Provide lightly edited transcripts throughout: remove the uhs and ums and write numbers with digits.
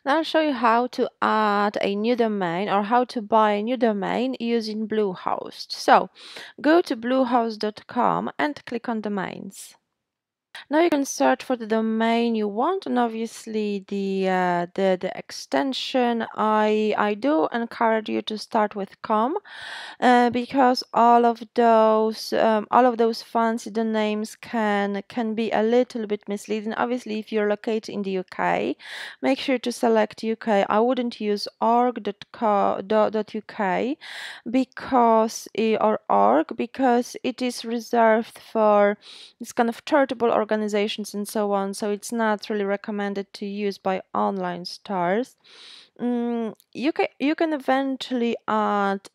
Now I'll show you how to add a new domain or how to buy a new domain using BlueHost. So go to bluehost.com and click on domains. Now you can search for the domain you want, and obviously the extension. I do encourage you to start with com, because all of those fancy names can be a little bit misleading. Obviously, if you're located in the UK, make sure to select UK. I wouldn't use org.co.uk or org, because it is reserved for this kind of charitable organizations and so on. So it's not really recommended to use by online stores. You can eventually add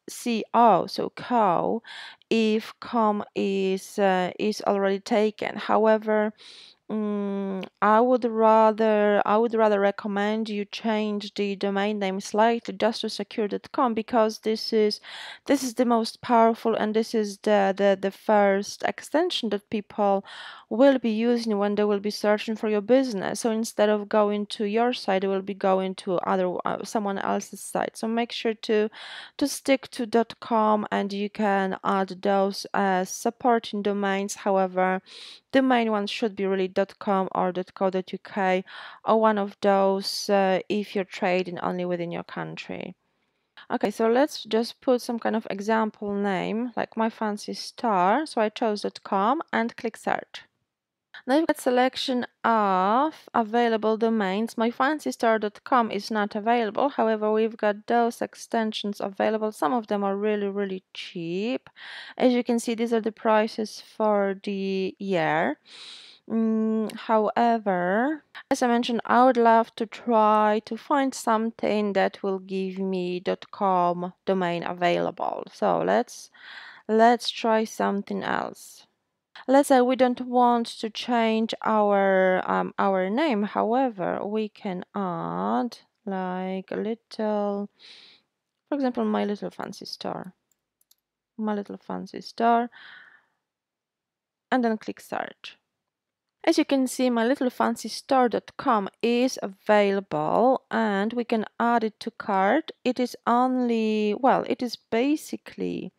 co, so co, if com is already taken. However, I would rather recommend you change the domain name slightly just to secure.com, because this is the most powerful, and this is the first extension that people will be using when they will be searching for your business. So instead of going to your site, they will be going to someone else's site. So make sure to stick to .com, and you can add those as supporting domains. However, the main one should be really .com or .co.uk, or one of those if you're trading only within your country. Okay, so let's just put some kind of example name, like my fancy star. So I chose .com and click search. Now you've got selection of available domains. MyFancyStore.com is not available. However, we've got those extensions available. Some of them are really, really cheap. As you can see, these are the prices for the year. However, as I mentioned, I would love to try to find something that will give me .com domain available. So let's try something else. Let's say we don't want to change our name. However, we can add like a little, for example, my little fancy store, and then click search. As you can see, my little fancy store.com is available, and we can add it to cart. It is only, well, it is basically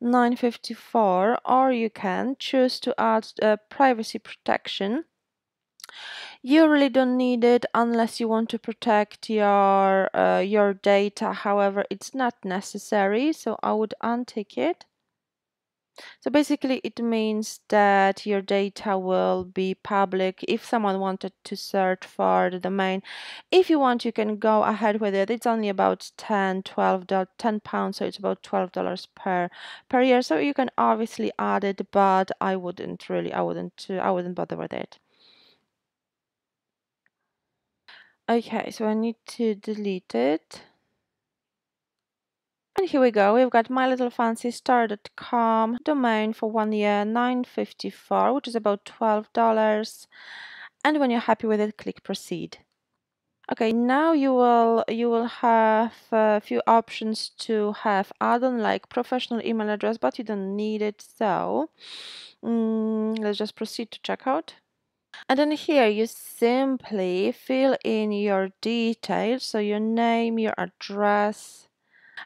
$9.54, or you can choose to add privacy protection. You really don't need it unless you want to protect your data. However, it's not necessary, so I would untick it. So basically, it means that your data will be public if someone wanted to search for the domain. If you want, you can go ahead with it. It's only about 10 pounds, so it's about $12 per year. So you can obviously add it, but I wouldn't bother with it. Okay, so I need to delete it. And here we go. We've got mylittlefantystar.com domain for 1 year, $9.54, which is about $12. And when you're happy with it, click proceed. Okay, now you will have a few options to have add-on, like professional email address, but you don't need it. So let's just proceed to checkout. And then here you simply fill in your details, so your name, your address,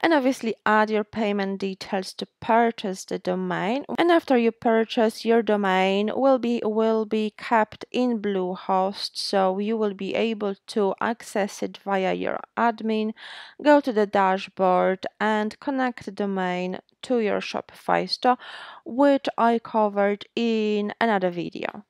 and obviously add your payment details to purchase the domain. And after you purchase, your domain will be kept in BlueHost, so you will be able to access it via your admin, go to the dashboard and connect the domain to your Shopify store, which I covered in another video.